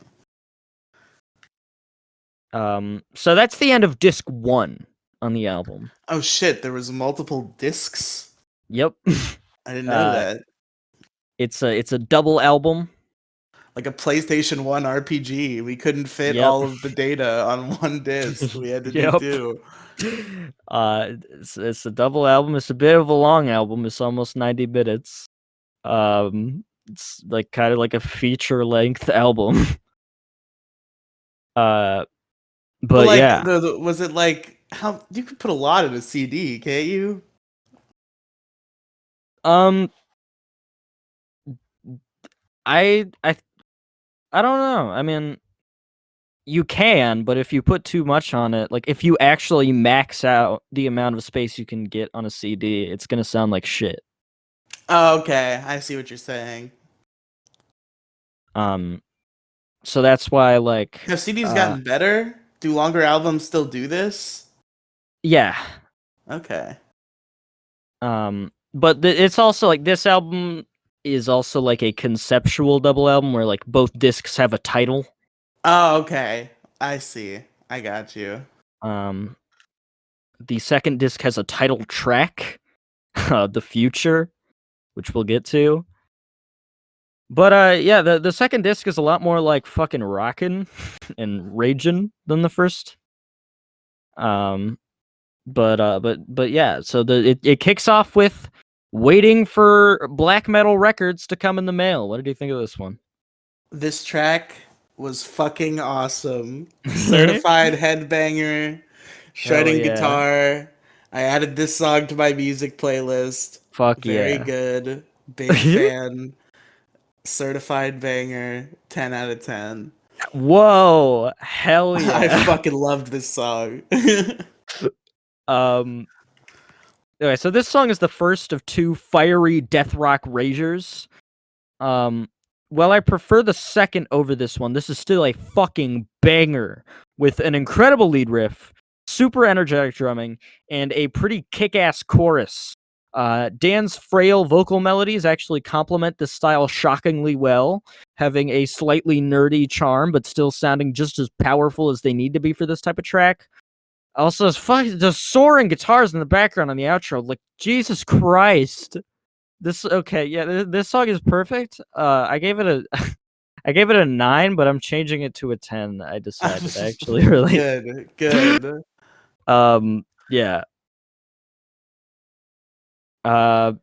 [SPEAKER 1] So that's the end of disc 1 on the album.
[SPEAKER 2] Oh shit, there was multiple discs?
[SPEAKER 1] Yep.
[SPEAKER 2] I didn't know that.
[SPEAKER 1] It's a double album.
[SPEAKER 2] Like a PlayStation 1 RPG. We couldn't fit
[SPEAKER 1] Yep.
[SPEAKER 2] all of the data on one disc. We had to
[SPEAKER 1] Yep.
[SPEAKER 2] do 2.
[SPEAKER 1] It's a double album. It's a bit of a long album. It's almost 90 minutes. It's like kind of like a feature length album. But
[SPEAKER 2] like,
[SPEAKER 1] yeah.
[SPEAKER 2] Was it like how you could put a lot in a CD, can't you?
[SPEAKER 1] I don't know. I mean, you can, but if you put too much on it, like if you actually max out the amount of space you can get on a CD, it's gonna sound like shit.
[SPEAKER 2] Oh, okay. I see what you're saying.
[SPEAKER 1] So that's why, like,
[SPEAKER 2] Have CDs gotten better? Do longer albums still do this?
[SPEAKER 1] Yeah.
[SPEAKER 2] Okay.
[SPEAKER 1] But it's also like this album is also like a conceptual double album where like both discs have a title.
[SPEAKER 2] Oh, okay. I see. I got you.
[SPEAKER 1] The second disc has a title track, The Future, which we'll get to. But yeah, the second disc is a lot more like fucking rockin' and ragin' than the first. But yeah, so it kicks off with waiting for black metal records to come in the mail. What did you think of this one?
[SPEAKER 2] This track was fucking awesome. Certified headbanger, shredding guitar. I added this song to my music playlist.
[SPEAKER 1] Fuck
[SPEAKER 2] Very
[SPEAKER 1] yeah.
[SPEAKER 2] good. Big fan. Certified banger. 10 out of 10.
[SPEAKER 1] Whoa, hell yeah.
[SPEAKER 2] I fucking loved this song.
[SPEAKER 1] Okay, so this song is the first of 2 fiery death rock ragers. While I prefer the second over this one, this is still a fucking banger with an incredible lead riff, super energetic drumming, and a pretty kick-ass chorus. Dan's frail vocal melodies actually complement this style shockingly well, having a slightly nerdy charm, but still sounding just as powerful as they need to be for this type of track. Also, the soaring guitars in the background on the outro, like, Jesus Christ. This song is perfect. I gave it I gave it a 9, but I'm changing it to a 10. I decided. I actually really
[SPEAKER 2] good.
[SPEAKER 1] Yeah.
[SPEAKER 2] I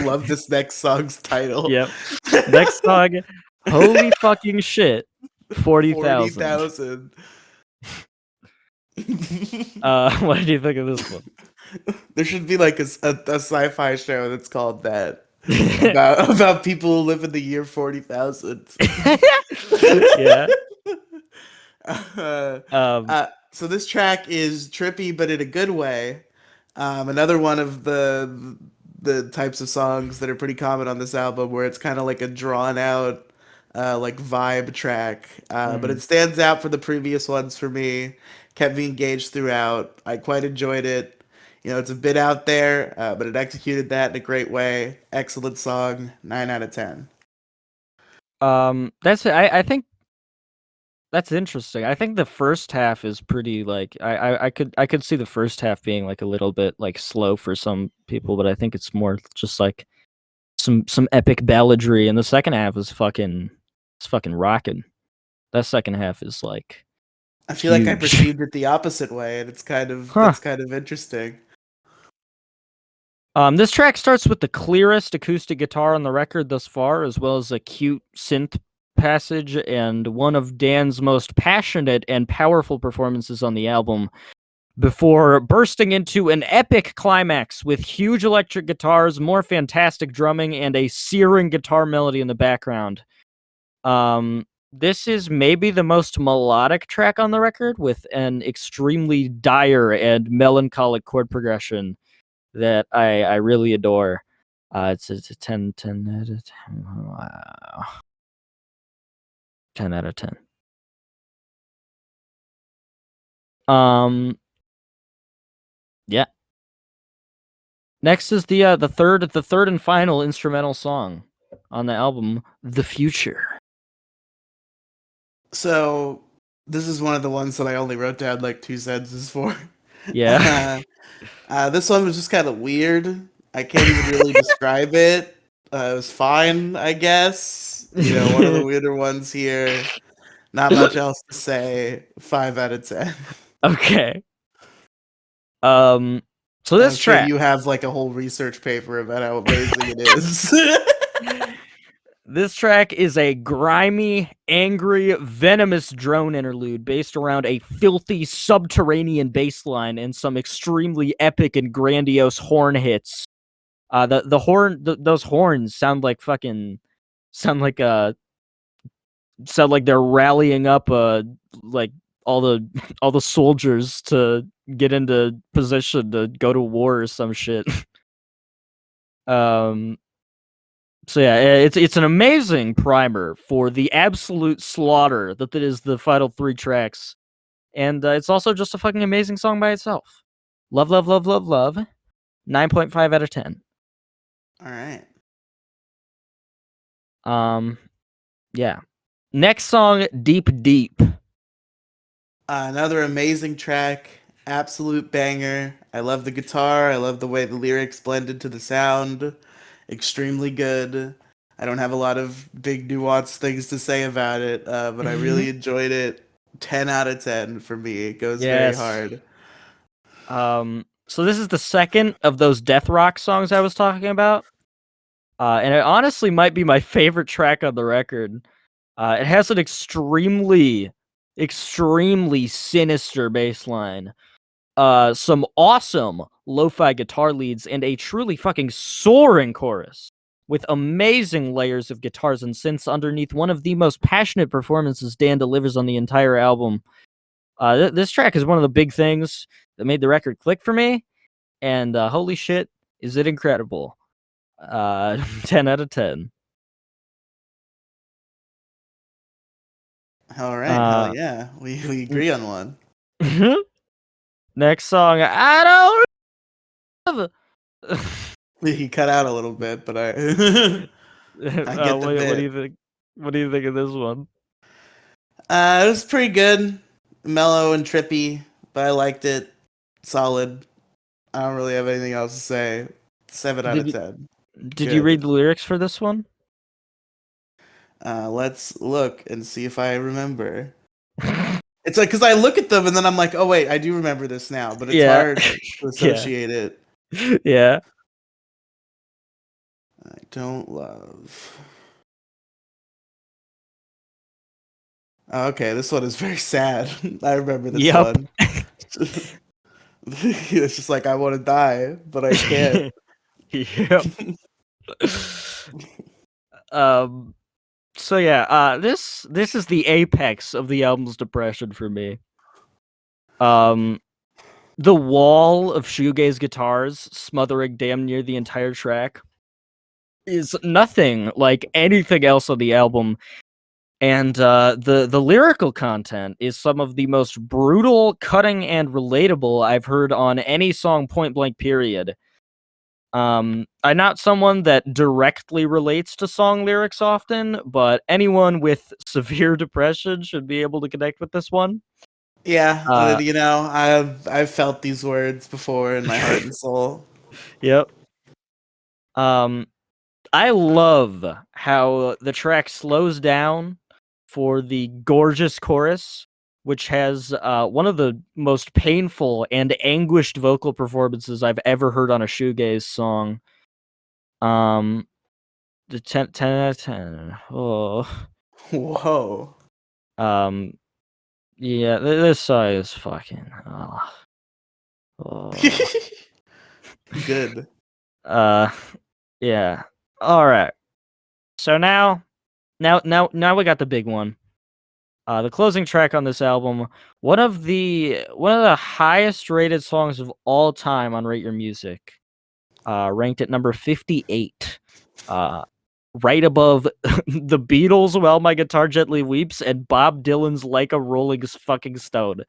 [SPEAKER 2] love this next song's title.
[SPEAKER 1] Yep. Next song, holy fucking shit, 40,000.
[SPEAKER 2] 40,000.
[SPEAKER 1] What did you think of this one?
[SPEAKER 2] There should be like a sci-fi show that's called that about people who live in the year 40,000.
[SPEAKER 1] Yeah.
[SPEAKER 2] So this track is trippy, but in a good way. Another one of the types of songs that are pretty common on this album, where it's kind of like a drawn out, like vibe track. But it stands out from the previous ones for me. Kept me engaged throughout. I quite enjoyed it. You know, it's a bit out there, but it executed that in a great way. Excellent song. 9 out of 10.
[SPEAKER 1] That's I think that's interesting. I think the first half is pretty like I could see the first half being like a little bit like slow for some people, but I think it's more just like some epic balladry, and the second half is fucking rocking. That second half is like
[SPEAKER 2] I feel like I
[SPEAKER 1] huge.
[SPEAKER 2] perceived it the opposite way, and that's kind of interesting.
[SPEAKER 1] This track starts with the clearest acoustic guitar on the record thus far, as well as a cute synth passage and one of Dan's most passionate and powerful performances on the album, before bursting into an epic climax with huge electric guitars, more fantastic drumming, and a searing guitar melody in the background. This is maybe the most melodic track on the record, with an extremely dire and melancholic chord progression that I really adore. It's a 10 out of 10. Wow. 10 out of 10. Yeah. Next is the third and final instrumental song on the album, The Future.
[SPEAKER 2] So this is one of the ones that I only wrote down like 2 sentences for.
[SPEAKER 1] Yeah.
[SPEAKER 2] This one was just kind of weird. I can't even really describe it. It was fine, I guess. You know, one of the weirder ones here. Not much else to say. 5 out of 10.
[SPEAKER 1] Okay. So this
[SPEAKER 2] I'm sure
[SPEAKER 1] track,
[SPEAKER 2] you have like a whole research paper about how amazing it is.
[SPEAKER 1] this track is a grimy, angry, venomous drone interlude based around a filthy subterranean bass line and some extremely epic and grandiose horn hits. Those horns sound like they're rallying up like all the soldiers to get into position to go to war or some shit. So yeah, it's an amazing primer for the absolute slaughter that is the final 3 tracks, and it's also just a fucking amazing song by itself. Love, love, love, love, love. 9.5 out of 10.
[SPEAKER 2] All right.
[SPEAKER 1] Yeah. Next song, Deep Deep.
[SPEAKER 2] Another amazing track, absolute banger. I love the guitar. I love the way the lyrics blend into the sound. Extremely good. I don't have a lot of big nuanced things to say about it, but I really enjoyed it. 10 out of 10 for me. It goes very
[SPEAKER 1] Yes.
[SPEAKER 2] hard.
[SPEAKER 1] So this is the second of those death rock songs I was talking about. And it honestly might be my favorite track on the record. It has an extremely sinister bass line, some awesome lo-fi guitar leads, and a truly fucking soaring chorus with amazing layers of guitars and synths underneath one of the most passionate performances Dan delivers on the entire album. This track is one of the big things that made the record click for me, and holy shit, is it incredible. 10 out of 10.
[SPEAKER 2] All right. Hell yeah. We agree on one.
[SPEAKER 1] Next song, I don't know.
[SPEAKER 2] He cut out a little bit, but I I get the
[SPEAKER 1] What do
[SPEAKER 2] bit.
[SPEAKER 1] you think? What do you think of this one?
[SPEAKER 2] It was pretty good. Mellow and trippy, but I liked it. Solid. I don't really have anything else to say. 7 out of 10.
[SPEAKER 1] Did you read
[SPEAKER 2] Good.
[SPEAKER 1] the lyrics for this one?
[SPEAKER 2] Let's look and see if I remember. It's like because I look at them and then I'm like, oh wait, I do remember this now, but it's
[SPEAKER 1] Yeah.
[SPEAKER 2] hard to
[SPEAKER 1] Yeah.
[SPEAKER 2] associate it.
[SPEAKER 1] Yeah.
[SPEAKER 2] I don't love. Okay, this one is very sad. I remember this
[SPEAKER 1] Yep.
[SPEAKER 2] one. It's just like I want to die, but I can't.
[SPEAKER 1] Yep. Um. So yeah. This is the apex of the album's depression for me. Um. The wall of shoegaze guitars smothering damn near the entire track is nothing like anything else on the album. And the lyrical content is some of the most brutal, cutting, and relatable I've heard on any song. Point blank. Period. I'm not someone that directly relates to song lyrics often, but anyone with severe depression should be able to connect with this one.
[SPEAKER 2] Yeah,
[SPEAKER 1] Uh,
[SPEAKER 2] I've felt these words before in my heart and soul.
[SPEAKER 1] yep. Um, I love how the track slows down for the gorgeous chorus, which has one of the most painful and anguished vocal performances I've ever heard on a shoegaze song. The 10 out of 10. Oh.
[SPEAKER 2] Whoa.
[SPEAKER 1] Um, yeah, this song is fucking. Oh.
[SPEAKER 2] Good.
[SPEAKER 1] Yeah. All right. So now we got the big one. The closing track on this album, one of the highest rated songs of all time on Rate Your Music, ranked at number 58, right above the Beatles' "While My Guitar Gently Weeps" and Bob Dylan's "Like a Rolling fucking Stone."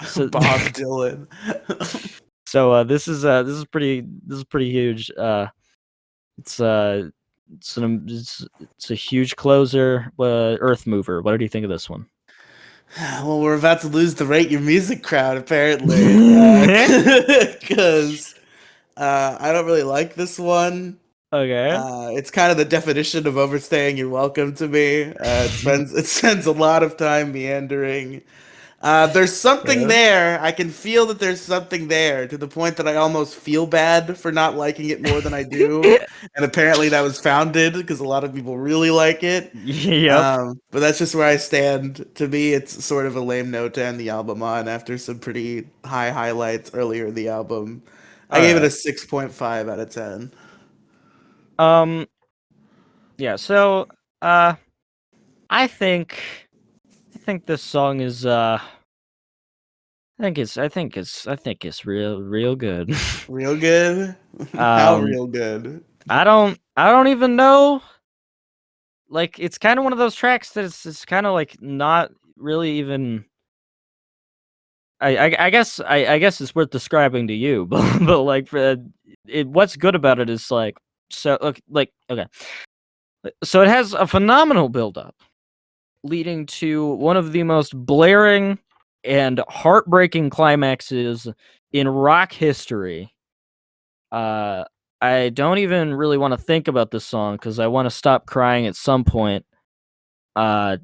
[SPEAKER 1] So,
[SPEAKER 2] Bob Dylan.
[SPEAKER 1] this is pretty huge. It's it's a huge closer, earth mover. What do you think of this one?
[SPEAKER 2] Well, we're about to lose the Rate Your Music crowd, apparently. Because I don't really like this one.
[SPEAKER 1] Okay.
[SPEAKER 2] It's kind of the definition of overstaying your welcome to me. It spends a lot of time meandering. There's something
[SPEAKER 1] Yeah.
[SPEAKER 2] there. I can feel that there's something there to the point that I almost feel bad for not liking it more than I do. And apparently that was founded because a lot of people really like it.
[SPEAKER 1] Yep.
[SPEAKER 2] But that's just where I stand. To me, it's sort of a lame note to end the album on after some pretty high highlights earlier in the album. I
[SPEAKER 1] All
[SPEAKER 2] gave it a
[SPEAKER 1] right.
[SPEAKER 2] 6.5 out of 10.
[SPEAKER 1] Um. Yeah. So, I think this song is I think it's real good.
[SPEAKER 2] Real good? How
[SPEAKER 1] um.
[SPEAKER 2] real good?
[SPEAKER 1] I don't even know. Like, it's kind of one of those tracks that it's kind of like not really even. I guess it's worth describing to you, but like what's good about it is like so okay. So it has a phenomenal build up leading to one of the most blaring and heartbreaking climaxes in rock history. Uh I don't even really want to think about this song cuz I want to stop crying at some point. Uh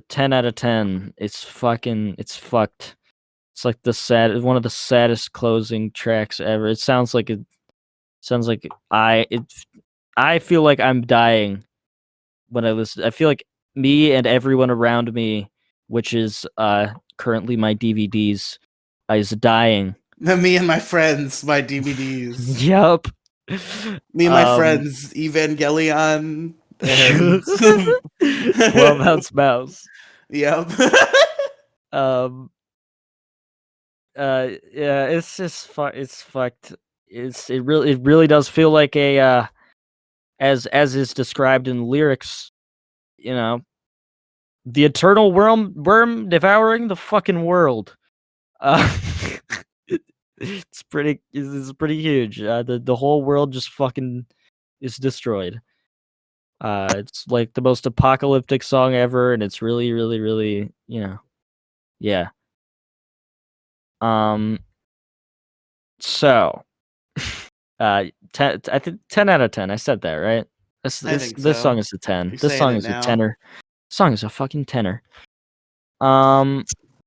[SPEAKER 1] 10 out of 10. It's fucked. It's like one of the saddest closing tracks ever. It sounds like I feel like I'm dying when I listen. I feel like me and everyone around me, which is currently my DVDs, is dying.
[SPEAKER 2] Me and my friends, my DVDs.
[SPEAKER 1] Yup.
[SPEAKER 2] Me and my
[SPEAKER 1] Um,
[SPEAKER 2] friends, Evangelion and
[SPEAKER 1] Clubhouse Mouse.
[SPEAKER 2] yep.
[SPEAKER 1] Um, yeah, it's just it's fucked. It really does feel like a as is described in the lyrics, you know, the eternal worm devouring the fucking world. Uh, it's pretty huge. The whole world just fucking is destroyed. It's like the most apocalyptic song ever, and it's really, really, really, yeah. Um, so, 10, I think 10 out of 10. I said that right.
[SPEAKER 2] I think
[SPEAKER 1] This
[SPEAKER 2] so.
[SPEAKER 1] song is a 10.
[SPEAKER 2] You're
[SPEAKER 1] This
[SPEAKER 2] saying
[SPEAKER 1] song
[SPEAKER 2] it
[SPEAKER 1] is a
[SPEAKER 2] now.
[SPEAKER 1] tenor. Song is a fucking tenor. Um.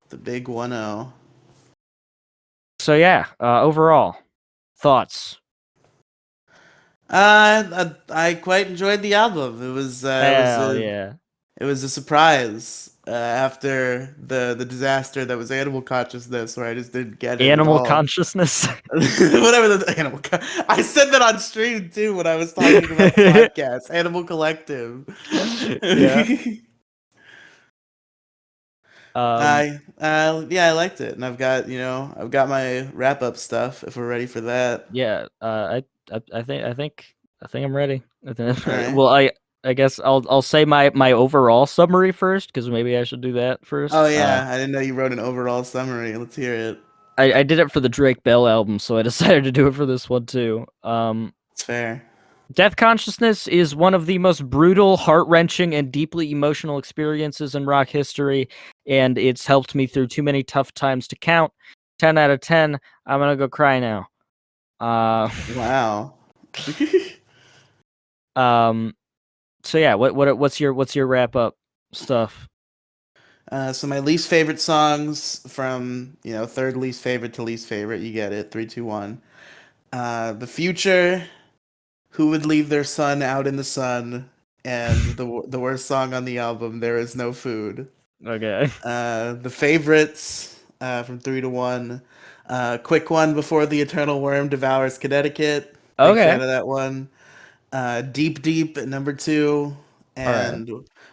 [SPEAKER 2] The big 1-0.
[SPEAKER 1] So yeah. Overall thoughts.
[SPEAKER 2] I quite enjoyed the album.
[SPEAKER 1] Hell yeah.
[SPEAKER 2] It was a surprise after the disaster that was Animal Consciousness, where I just didn't get it at
[SPEAKER 1] Animal
[SPEAKER 2] all.
[SPEAKER 1] consciousness.
[SPEAKER 2] Whatever the animal. I said that on stream too when I was talking about the podcast. Animal Collective.
[SPEAKER 1] Yeah.
[SPEAKER 2] Yeah, I liked it, and I've got my wrap up stuff if we're ready for that.
[SPEAKER 1] Yeah. I think I'm ready.
[SPEAKER 2] All right.
[SPEAKER 1] Well, I guess I'll say my overall summary first, because maybe I should do that first.
[SPEAKER 2] Oh yeah, I didn't know you wrote an overall summary. Let's hear it.
[SPEAKER 1] I did it for the Drake Bell album, so I decided to do it for this one too.
[SPEAKER 2] It's fair.
[SPEAKER 1] Death Consciousness is one of the most brutal, heart-wrenching, and deeply emotional experiences in rock history, and it's helped me through too many tough times to count. 10 out of 10. I'm gonna go cry now.
[SPEAKER 2] Wow.
[SPEAKER 1] So yeah, what's your wrap up stuff?
[SPEAKER 2] So my least favorite songs from third least favorite to least favorite. You get it. 3, 2, 1. The Future. Who would leave their son out in the sun? And the worst song on the album. There is no food.
[SPEAKER 1] Okay.
[SPEAKER 2] The favorites from 3 to 1. Quick one before the Eternal Worm devours Connecticut. Big
[SPEAKER 1] Okay.
[SPEAKER 2] fan of that one. Deep Deep at number 2.
[SPEAKER 1] All right.
[SPEAKER 2] And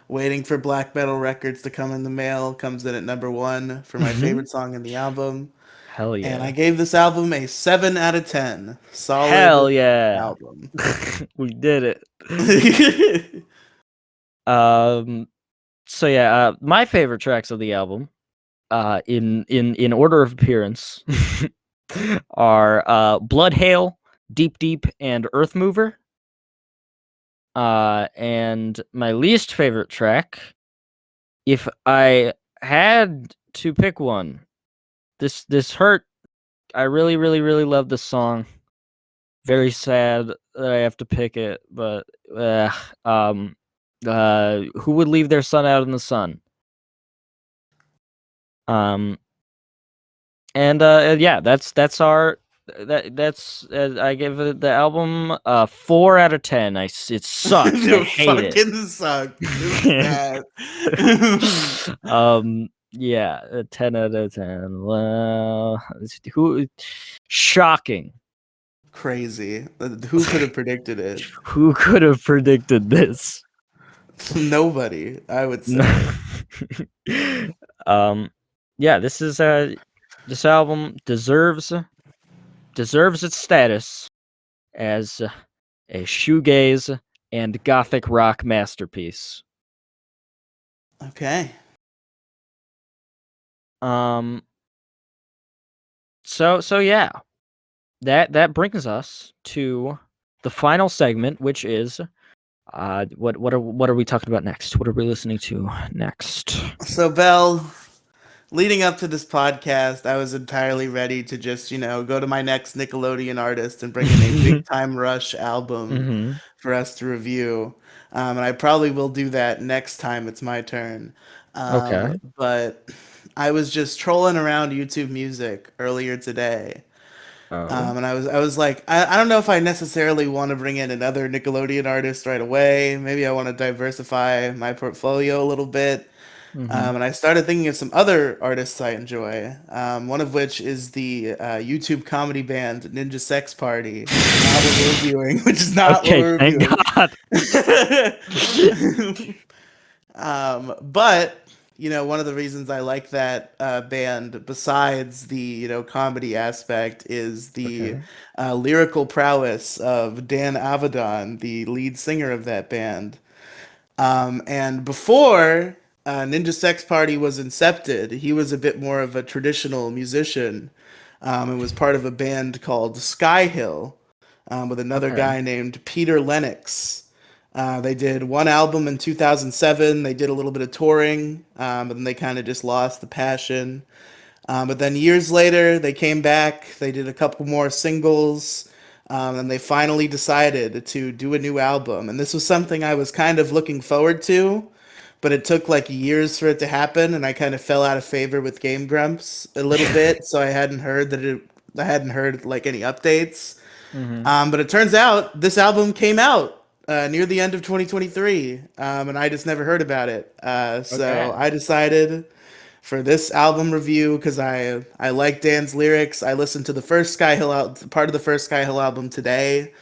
[SPEAKER 2] Waiting for Black Metal Records to come in the mail comes in at number 1 for my favorite song in the album.
[SPEAKER 1] Hell
[SPEAKER 2] And I
[SPEAKER 1] yeah.
[SPEAKER 2] gave this album a 7 out of 10.
[SPEAKER 1] Hell
[SPEAKER 2] Solid
[SPEAKER 1] yeah.
[SPEAKER 2] album.
[SPEAKER 1] We did it. So yeah, my favorite tracks of the album, in order of appearance, are Blood Hail, Deep Deep, and Earth Mover. And my least favorite track, if I had to pick one, this hurt. I really, really, really love this song. Very sad that I have to pick it, but who would leave their son out in the sun? And yeah, that's our that's I give it the album 4 out of 10. It sucks. I
[SPEAKER 2] It
[SPEAKER 1] hate it.
[SPEAKER 2] fucking sucked. It was bad.
[SPEAKER 1] Yeah, a 10 out of 10. Well, who shocking.
[SPEAKER 2] Crazy. Who could have predicted it?
[SPEAKER 1] Who could have predicted this?
[SPEAKER 2] Nobody, I would say.
[SPEAKER 1] Yeah, this album deserves its status as a shoegaze and gothic rock masterpiece.
[SPEAKER 2] Okay.
[SPEAKER 1] So yeah. That brings us to the final segment, which is what are we talking about next? What are we listening to next?
[SPEAKER 2] So, Belle, leading up to this podcast, I was entirely ready to just, go to my next Nickelodeon artist and bring in a Big Time Rush album for us to review. And I probably will do that next time it's my turn.
[SPEAKER 1] Okay.
[SPEAKER 2] But I was just trolling around YouTube Music earlier today.
[SPEAKER 1] Oh.
[SPEAKER 2] And I was like, I don't know if I necessarily want to bring in another Nickelodeon artist right away. Maybe I want to diversify my portfolio a little bit. And I started thinking of some other artists I enjoy. One of which is the YouTube comedy band Ninja Sex Party, which is not what we're reviewing. Which is not what
[SPEAKER 1] Okay,
[SPEAKER 2] we're
[SPEAKER 1] thank
[SPEAKER 2] reviewing. But one of the reasons I like that band, besides the comedy aspect, is the
[SPEAKER 1] Okay.
[SPEAKER 2] lyrical prowess of Dan Avedon, the lead singer of that band. And before Ninja Sex Party was incepted, he was a bit more of a traditional musician, and was part of a band called Skyhill, with another
[SPEAKER 1] Okay.
[SPEAKER 2] guy named Peter Lennox. They did one album in 2007. They did a little bit of touring, but then they kind of just lost the passion. But then years later, they came back. They did a couple more singles. And they finally decided to do a new album. And this was something I was kind of looking forward to, but it took like years for it to happen, and I kind of fell out of favor with Game Grumps a little bit, so I hadn't heard like any updates.
[SPEAKER 1] Mm-hmm.
[SPEAKER 2] But it turns out this album came out near the end of 2023, and I just never heard about it. So
[SPEAKER 1] Okay.
[SPEAKER 2] I decided for this album review, because I like Dan's lyrics. I listened to the first part of the first Sky Hill album today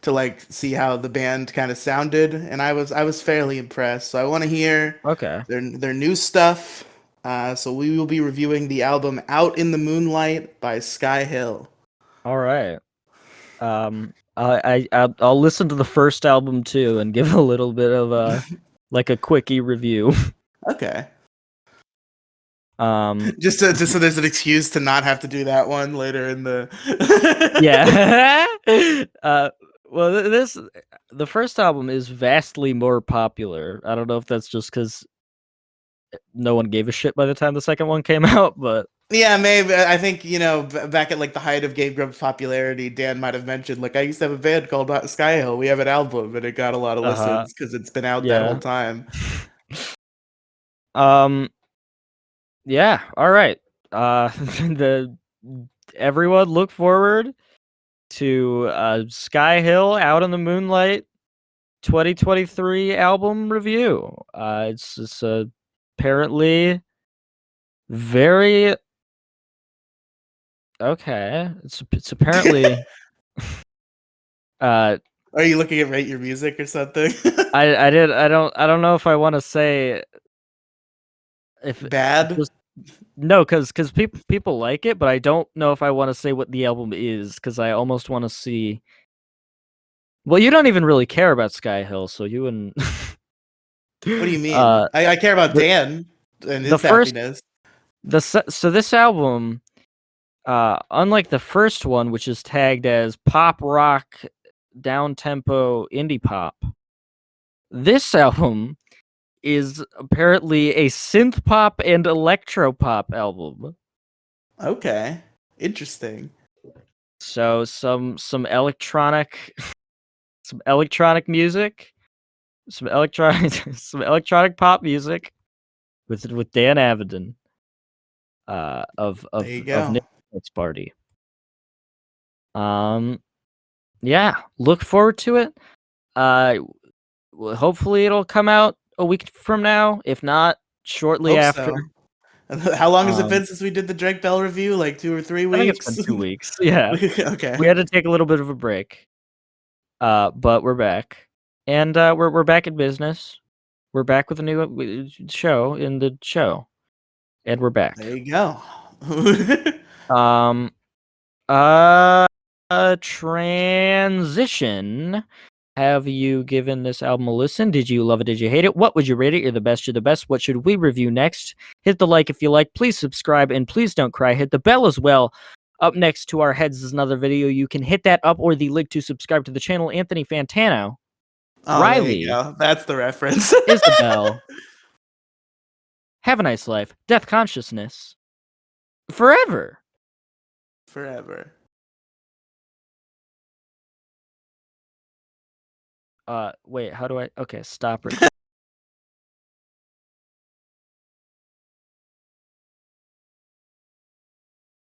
[SPEAKER 2] to like see how the band kind of sounded, and I was fairly impressed. So I want to hear
[SPEAKER 1] Okay.
[SPEAKER 2] their new stuff. So we will be reviewing the album "Out in the Moonlight" by Sky Hill.
[SPEAKER 1] All right. I'll listen to the first album too and give a little bit of like a quickie review.
[SPEAKER 2] Okay.
[SPEAKER 1] Um,
[SPEAKER 2] Just so there's an excuse to not have to do that one later in the.
[SPEAKER 1] yeah. Well, the first album is vastly more popular. I don't know if that's just because no one gave a shit by the time the second one came out, but
[SPEAKER 2] Yeah, maybe. I think, back at like the height of Game Grumps' popularity, Dan might have mentioned like I used to have a band called Sky Hill. We have an album, and it got a lot of listens because it's been out that whole
[SPEAKER 1] yeah.
[SPEAKER 2] time.
[SPEAKER 1] Um, yeah. All right. The everyone look forward to Sky Hill Out in the Moonlight 2023 album review. It's apparently very okay. It's apparently uh
[SPEAKER 2] Are you looking at Rate Your Music or something?
[SPEAKER 1] I don't know if I want to say if
[SPEAKER 2] Bad?
[SPEAKER 1] just no, because people like it, but I don't know if I want to say what the album is because I almost want to see. Well, you don't even really care about Sky Hill, so you wouldn't.
[SPEAKER 2] What do you mean?
[SPEAKER 1] uh,
[SPEAKER 2] I care about
[SPEAKER 1] the
[SPEAKER 2] Dan and
[SPEAKER 1] the
[SPEAKER 2] his
[SPEAKER 1] first
[SPEAKER 2] happiness.
[SPEAKER 1] so this album, unlike the first one, which is tagged as pop rock, down tempo indie pop, this album is apparently a synth pop and electro pop album.
[SPEAKER 2] Okay. Interesting.
[SPEAKER 1] So some electronic some electronic music, some electronic some electronic pop music with Dan Avidan of
[SPEAKER 2] There you
[SPEAKER 1] Nick
[SPEAKER 2] go.
[SPEAKER 1] Party. Yeah, look forward to it. Uh hopefully it'll come out a week from now, if not shortly
[SPEAKER 2] Hope
[SPEAKER 1] after.
[SPEAKER 2] so. How long has it
[SPEAKER 1] Um
[SPEAKER 2] been since we did the Drake Bell review? Like 2 or 3
[SPEAKER 1] I think it's
[SPEAKER 2] weeks?
[SPEAKER 1] been 2 weeks. Yeah. We
[SPEAKER 2] Okay.
[SPEAKER 1] had to take a little bit of a break. But we're back. And we're back in business. We're back with a new show in the show. And we're back.
[SPEAKER 2] There you go.
[SPEAKER 1] Um transition. Have you given this album a listen? Did you love it? Did you hate it? What would you rate it? You're the best. You're the best. What should we review next? Hit the like if you like. Please subscribe and please don't cry. Hit the bell as well. Up next to our heads is another video. You can hit that up or the link to subscribe to the channel. Anthony Fantano,
[SPEAKER 2] Oh, there you
[SPEAKER 1] Riely,
[SPEAKER 2] go. That's the reference.
[SPEAKER 1] Isabel. Have a nice life. Deathconsciousness. Forever.
[SPEAKER 2] Forever.
[SPEAKER 1] Wait, how do I? Okay, stop recording.